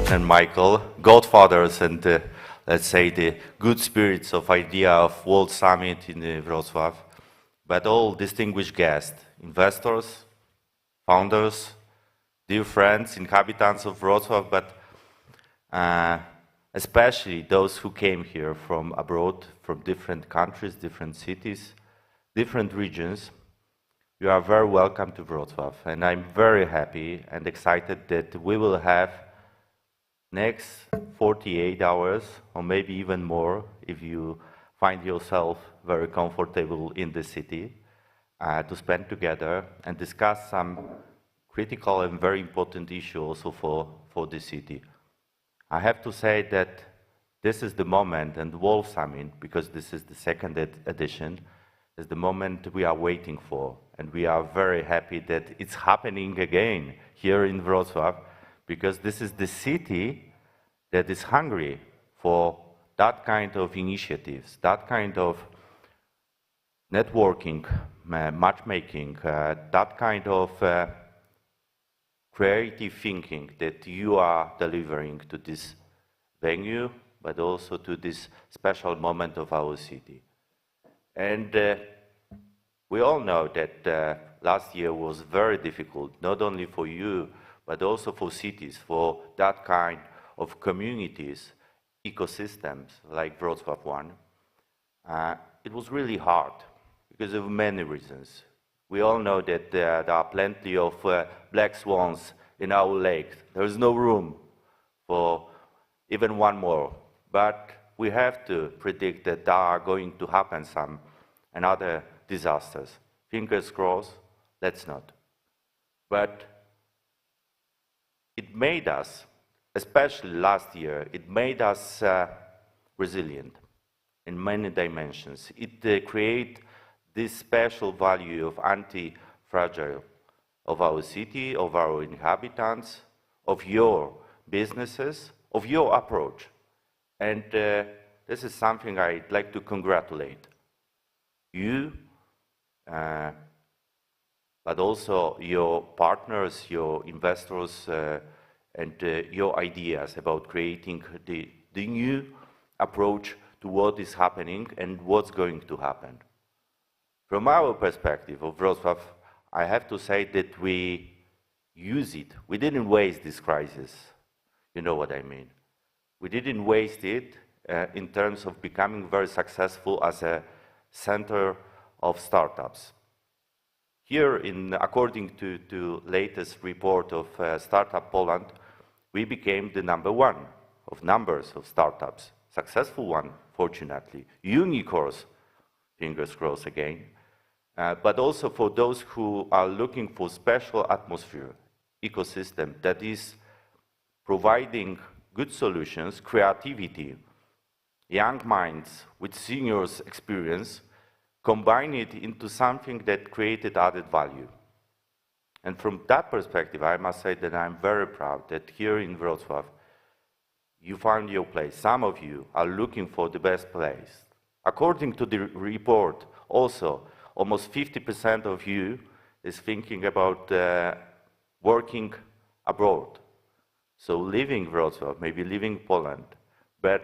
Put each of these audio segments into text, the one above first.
and Michael, godfathers and let's say the good spirits of idea of World Summit in Wrocław, but all distinguished guests, investors, founders, dear friends, inhabitants of Wrocław, but especially those who came here from abroad, from different countries, different cities, different regions. You are very welcome to Wrocław, and I'm very happy and excited that we will have next 48 hours, or maybe even more, if you find yourself very comfortable in the city, to spend together and discuss some critical and very important issues also for the city. I have to say that this is the moment, and World Summit, because this is the second edition, is the moment we are waiting for. And we are very happy that it's happening again here in Wrocław, because this is the city that is hungry for that kind of initiatives, that kind of networking, matchmaking, that kind of creative thinking that you are delivering to this venue, but also to this special moment of our city. And we all know that last year was very difficult, not only for you, but also for cities, for that kind of communities, ecosystems like Wrocław one. It was really hard because of many reasons. We all know that there are plenty of black swans in our lake. There is no room for even one more. But we have to predict that there are going to happen some another disasters. Fingers crossed, let's not. But it made us, especially last year, it made us resilient in many dimensions. It created this special value of anti-fragile of our city, of our inhabitants, of your businesses, of your approach. And this is something I'd like to congratulate you, but also your partners, your investors, and your ideas about creating the new approach to what is happening and what's going to happen. From our perspective of Wrocław, I have to say that we use it. We didn't waste this crisis. You know what I mean. We didn't waste it in terms of becoming very successful as a center of startups. Here, according to latest report of Startup Poland, we became the #1 of numbers of startups. Successful one, fortunately. Unicorns, fingers crossed again. But also for those who are looking for special atmosphere, ecosystem that is providing good solutions, creativity, young minds with seniors' experience, combine it into something that created added value. And from that perspective, I must say that I'm very proud that here in Wrocław, you found your place. Some of you are looking for the best place. According to the report, also, almost 50% of you is thinking about working abroad. So leaving Wrocław, maybe leaving Poland, but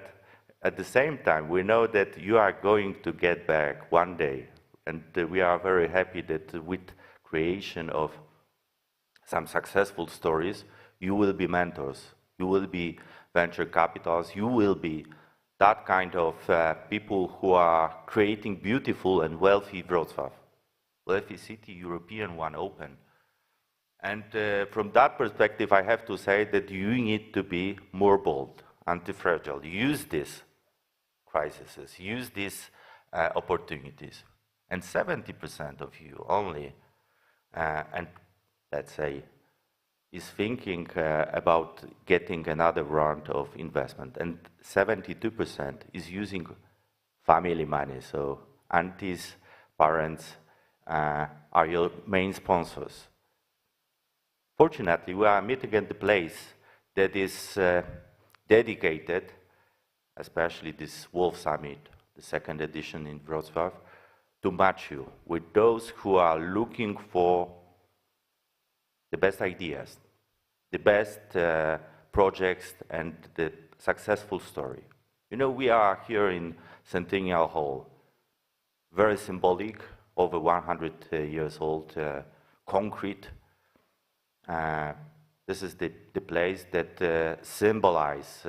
at the same time, we know that you are going to get back one day, and we are very happy that with creation of some successful stories, you will be mentors, you will be venture capitals, you will be that kind of people who are creating beautiful and wealthy Wrocław. Wealthy city, European one, open. And from that perspective, I have to say that you need to be more bold, anti-fragile. Use these crises, use these opportunities. And 70% of you only, and let's say, is thinking about getting another round of investment. And 72% is using family money. So aunties, parents are your main sponsors. Fortunately, we are meeting at the place that is dedicated, especially this World Summit, the second edition in Wrocław, to match you with those who are looking for the best ideas, the best projects and the successful story. You know, we are here in Centennial Hall, very symbolic, over 100 years old, concrete. This is the place that symbolize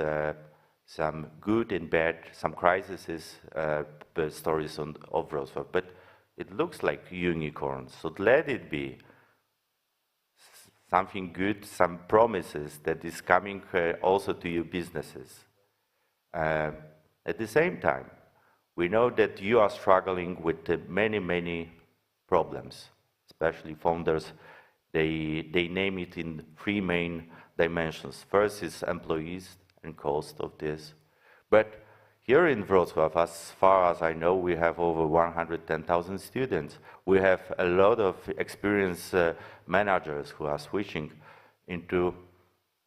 some good and bad, some crises, stories of Wrocław, but it looks like unicorns. So let it be something good, some promises that is coming also to your businesses. At the same time, we know that you are struggling with many, many problems, especially founders. They name it in three main dimensions. First is employees and cost of this. But here in Wrocław, as far as I know, we have over 110,000 students. We have a lot of experienced managers who are switching into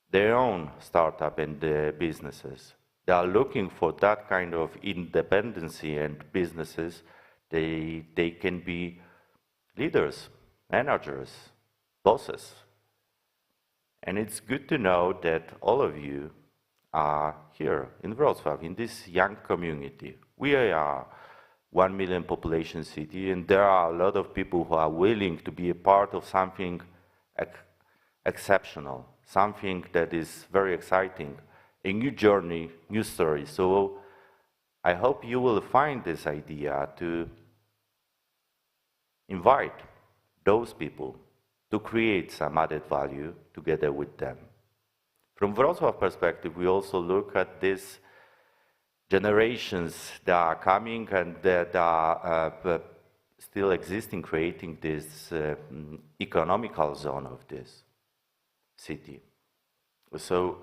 their own startup and businesses. They are looking for that kind of independency and businesses. They can be leaders, managers, bosses. And it's good to know that all of you are here in Wrocław, in this young community. We are 1 million population city, and there are a lot of people who are willing to be a part of something exceptional, something that is very exciting, a new journey, new story. So I hope you will find this idea to invite those people to create some added value together with them. From Wrocław perspective, we also look at these generations that are coming and that are still existing, creating this economical zone of this city. So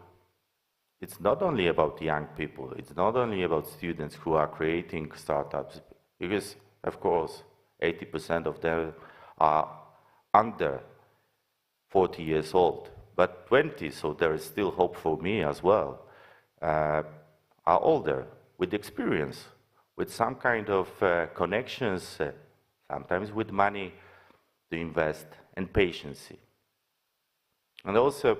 it's not only about young people, it's not only about students who are creating startups, because of course 80% of them are under 40 years old, but 20, so there is still hope for me as well, are older, with experience, with some kind of connections, sometimes with money to invest, and patience. And also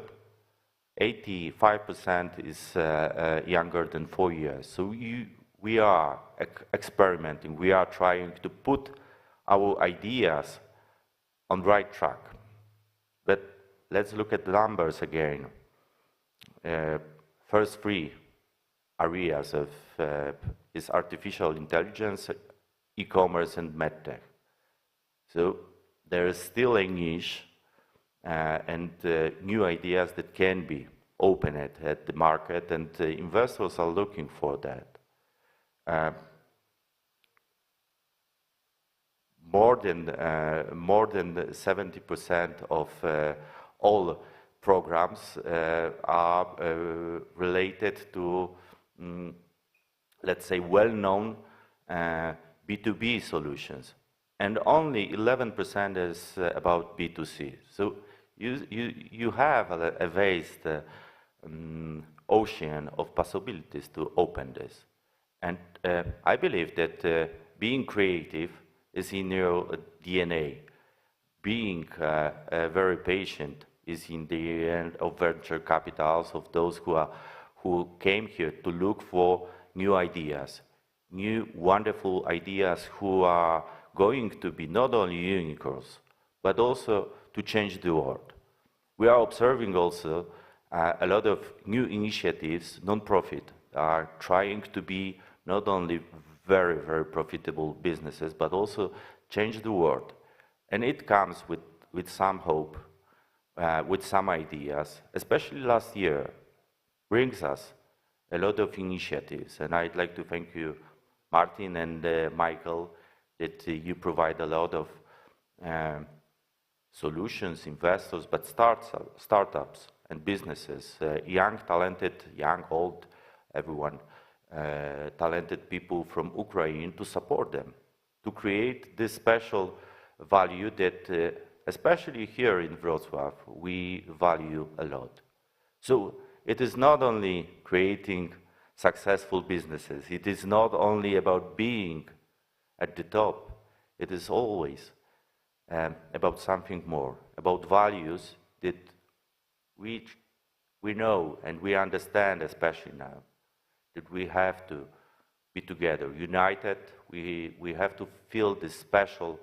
85% is younger than 4 years. So we are experimenting, we are trying to put our ideas on the right track. But let's look at the numbers again. First three areas of is artificial intelligence, e-commerce, and medtech. So there is still a niche and new ideas that can be opened at the market, and investors are looking for that. More than 70% of all programs are related to, let's say, well-known B2B solutions, and only 11% is about B2C. So you have a vast ocean of possibilities to open this. And I believe that being creative is in your DNA. Being very patient is in the end of venture capitals, of those who came here to look for new ideas, new wonderful ideas who are going to be not only unicorns, but also to change the world. We are observing also a lot of new initiatives, non-profit, are trying to be not only very, very profitable businesses, but also change the world. And it comes with some hope, with some ideas, especially last year, brings us a lot of initiatives. And I'd like to thank you, Martin and Michael, that you provide a lot of solutions, investors, but startups and businesses, young, talented, young, old, everyone, talented people from Ukraine, to support them, to create this special value that, especially here in Wrocław, we value a lot. So it is not only creating successful businesses, it is not only about being at the top, it is always about something more, about values that we we know and we understand, especially now, that we have to be together, united. We have to feel this special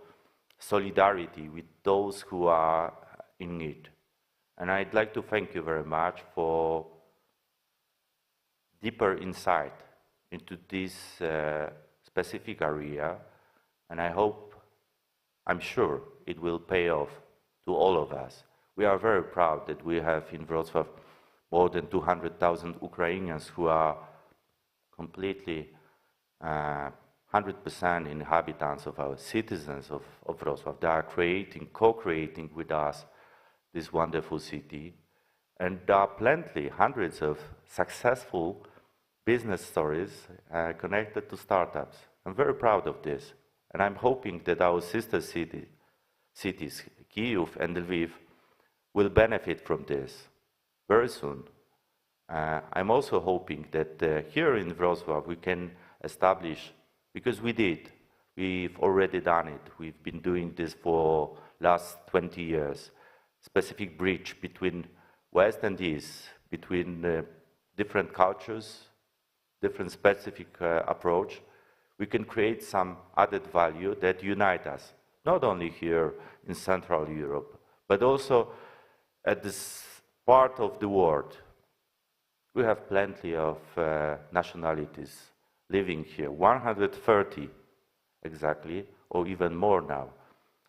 solidarity with those who are in need. And I'd like to thank you very much for deeper insight into this specific area, and I hope, I'm sure, it will pay off to all of us. We are very proud that we have in Wrocław more than 200,000 Ukrainians who are completely 100% inhabitants of our citizens of Wrocław. They are co-creating with us this wonderful city. And there are plenty, hundreds of successful business stories connected to startups. I'm very proud of this. And I'm hoping that our sister cities, Kyiv and Lviv, will benefit from this very soon. I'm also hoping that here in Wrocław we can establish, because we've already done it, we've been doing this for last 20 years, specific bridge between West and East, between different cultures, different specific approach. We can create some added value that unite us, not only here in Central Europe, but also at this part of the world. We have plenty of nationalities living here, 130 exactly, or even more now,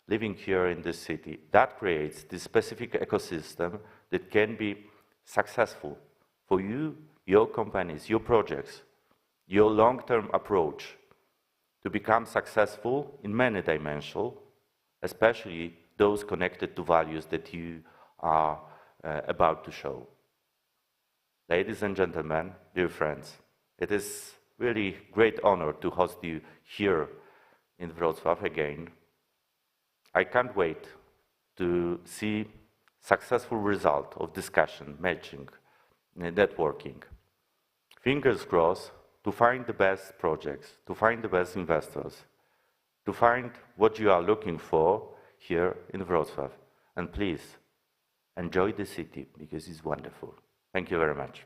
living here in this city. That creates this specific ecosystem that can be successful for you, your companies, your projects, your long-term approach to become successful in many dimensions, especially those connected to values that you are about to show. Ladies and gentlemen, dear friends, it is really great honor to host you here in Wrocław again. I can't wait to see successful result of discussion, matching, networking. Fingers crossed to find the best projects, to find the best investors, to find what you are looking for here in Wrocław. And please, enjoy the city because it's wonderful. Thank you very much.